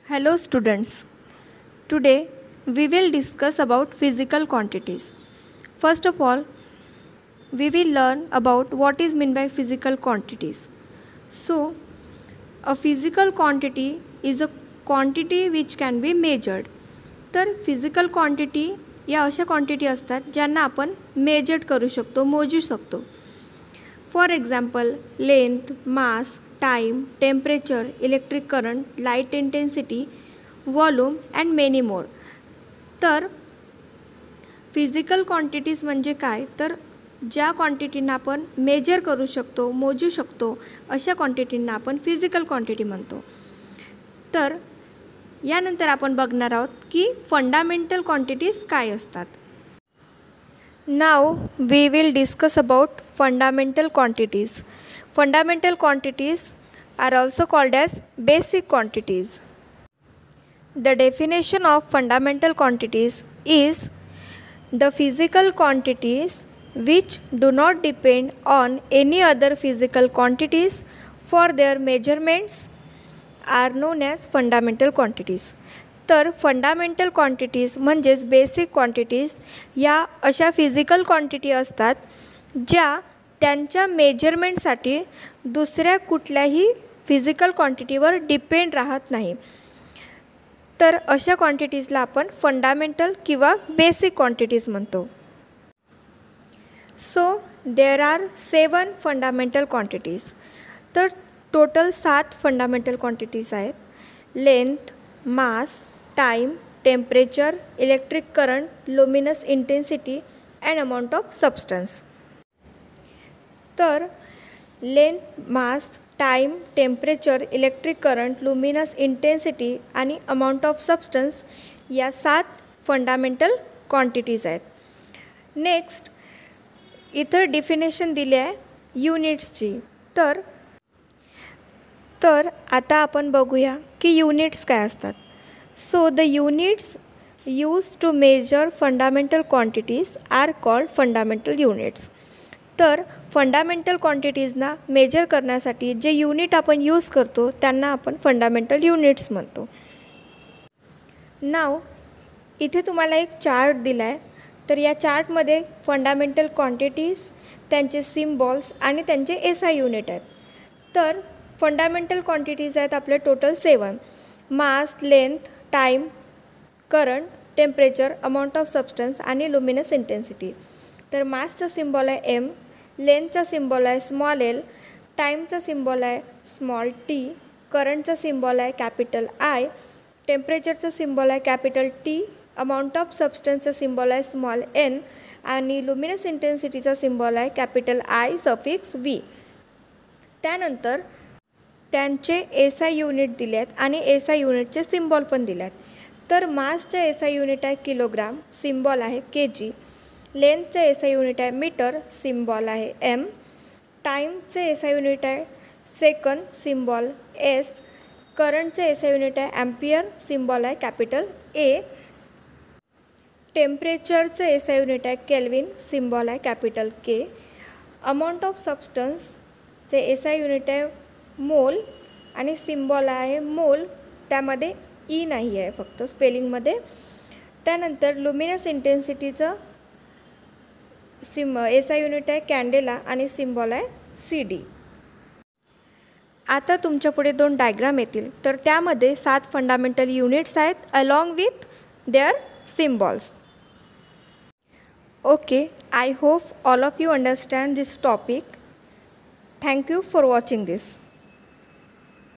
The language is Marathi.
Hello students. Today we will discuss about physical quantities. First of all, we will learn about what is meant by physical quantities. So, a physical quantity is a quantity which can be measured. तर फिजिकल क्वांटिटी या अशा क्वांटिटी असतात ज्यांना आपण मेजर करू शकतो, मोजू शकतो. For example length, mass, time, temperature, electric current, light intensity, volume and many more. तर फिजिकल क्वांटिटीज म्हणजे काय, तर ज्या क्वांटिटींना आपण मेजर करू शकतो, मोजू शकतो, अशा क्वांटिटींना आपण फिजिकल क्वांटिटी म्हणतो. तर यानंतर आपण बघणार आहोत की फंडामेंटल क्वांटिटीज काय असतात. Now we will discuss about fundamental quantities. Fundamental quantities are also called as basic quantities. The definition of fundamental quantities is the physical quantities which do not depend on any other physical quantities for their measurements are known as fundamental quantities. तर फंडामेंटल क्वांटिटीज म्हणजेच बेसिक क्वांटिटीज या अशा फिजिकल क्वांटिटी असतात ज्या त्यांच्या मेजरमेंटसाठी दुसऱ्या कुठल्याही फिजिकल क्वांटिटीवर डिपेंड राहत नाही. तर अशा क्वांटिटीजला आपण फंडामेंटल किंवा बेसिक क्वांटिटीज म्हणतो. So there are 7 fundamental quantities. तर टोटल 7 फंडामेंटल क्वांटिटीज आहेत. Length, mass, time, temperature, electric current, luminous intensity and amount of substance. तर length, mass, time, temperature, electric current, luminous intensity आणि अमाऊंट ऑफ सबस्टन्स या 7 फंडामेंटल क्वांटिटीज आहेत. नेक्स्ट इथं डिफिनेशन दिले आहे युनिट्सची. तर आता आपण बघूया की युनिट्स काय असतात. So the units use to measure fundamental quantities are called fundamental units. तर फंडामेंटल क्वांटिटीजना मेजर करण्यासाठी जे युनिट आपण यूज करतो त्यांना आपण फंडामेंटल युनिट्स म्हणतो. नाव इथे तुम्हाला एक चार्ट दिला आहे. तर या चार्टमध्ये फंडामेंटल क्वांटिटीज, त्यांचे सिम्बॉल्स आणि त्यांचे एसआय युनिट आहेत. तर फंडामेंटल क्वांटिटीज आहेत आपले total 7. Mass, length, time, current, temperature, amount of substance आणि लुमिनस इंटेन्सिटी. तर मासचा सिम्बॉल आहे एम, लेंथचा सिम्बॉल आहे स्मॉल एल, टाईमचा सिम्बॉल आहे स्मॉल टी, करंटचा सिम्बॉल आहे कॅपिटल आय, टेम्परेचरचा सिम्बॉल आहे कॅपिटल टी, अमाऊंट ऑफ सबस्टन्सचा सिम्बॉल आहे स्मॉल एन आणि लुमिनस इंटेन्सिटीचा सिम्बॉल आहे कॅपिटल आय सफिक्स व्ही. त्यानंतर त्यांचे एसआय युनिट दिले आहेत आणि एसआय युनिटचे सिम्बॉल पण दिले आहेत. तर मासचे एसआय युनिट आहे किलोग्राम, सिम्बॉल आहे के जी. लेंथचे एसआय युनिट आहे मीटर, सिम्बॉल आहे एम. टाईमचे एसआय युनिट आहे सेकंड, सिम्बॉल एस. करंटचे एसआय युनिट आहे ॲम्पियर, सिम्बॉल आहे कॅपिटल ए. टेम्परेचरचे एसआय युनिट आहे केल्विन, सिम्बॉल आहे कॅपिटल के. अमाऊंट ऑफ सबस्टन्सचे एसआय युनिट आहे मोल आणि सिम्बॉल आहे मोल, त्यामध्ये ई नाही आहे फक्त स्पेलिंगमध्ये. त्यानंतर लुमिनस इंटेन्सिटीचं एसआय युनिट आहे कॅन्डेला आणि सिम्बॉल आहे सी डी. आता तुमच्यापुढे 2 डायग्राम येतील. तर त्यामध्ये 7 फंडामेंटल युनिट्स आहेत along with their symbols. Okay, I hope all of you understand this topic. Thank you for watching this.